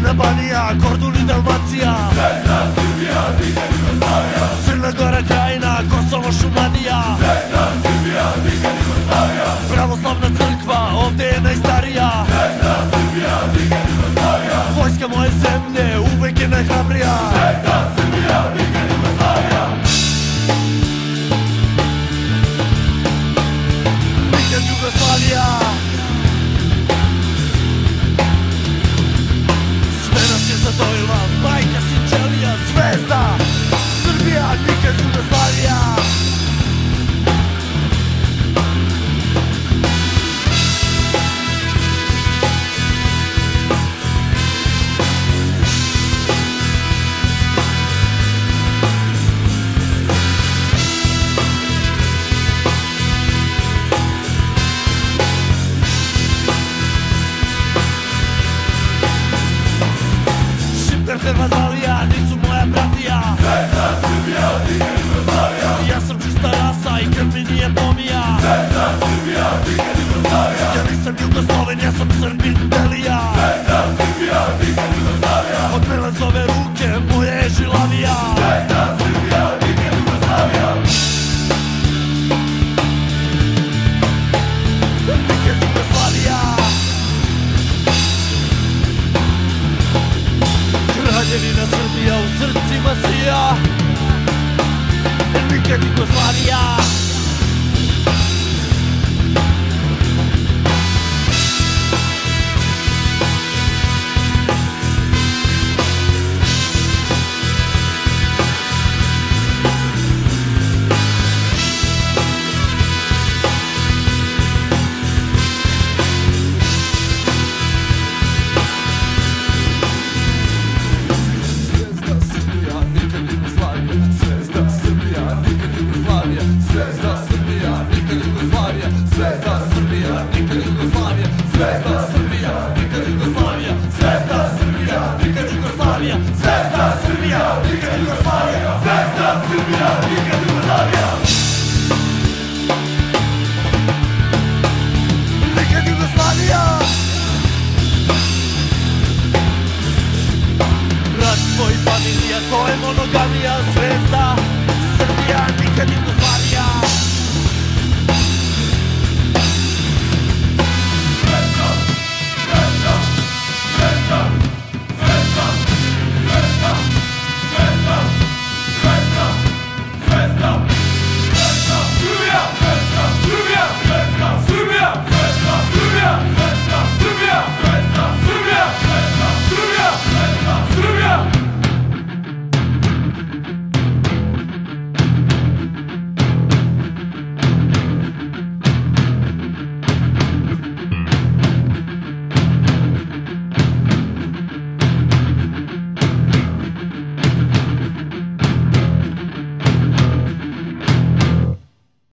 Vojvodina, Banija, Kordun i Dalmacija, Crna Srbija, nikad Jugoslavija, Crna Gora, Krajina, Kosovo, Šumadija, Crna Srbija, nikad Jugoslavija, Pravoslavna crkva, ovde je najstarija, Crna Srbija, nikad Jugoslavija, vojska moje zemlje uvek je najhrabrija. Crna Srbija, nikad Jugoslavija, nikad Jugoslavija. Sve nas je zadojila, majka sinčelija, zvezda Srbija, nikad Jugoslavija. Vazalija, nisu moja bratija, Crna Srbija, nikad Jugoslavija, ja sam čista rasa i krv mi nije pomija. Crna Srbija, nikad Jugoslavija, Ja nisam Jugosloven, ja sam Srbin, Delija.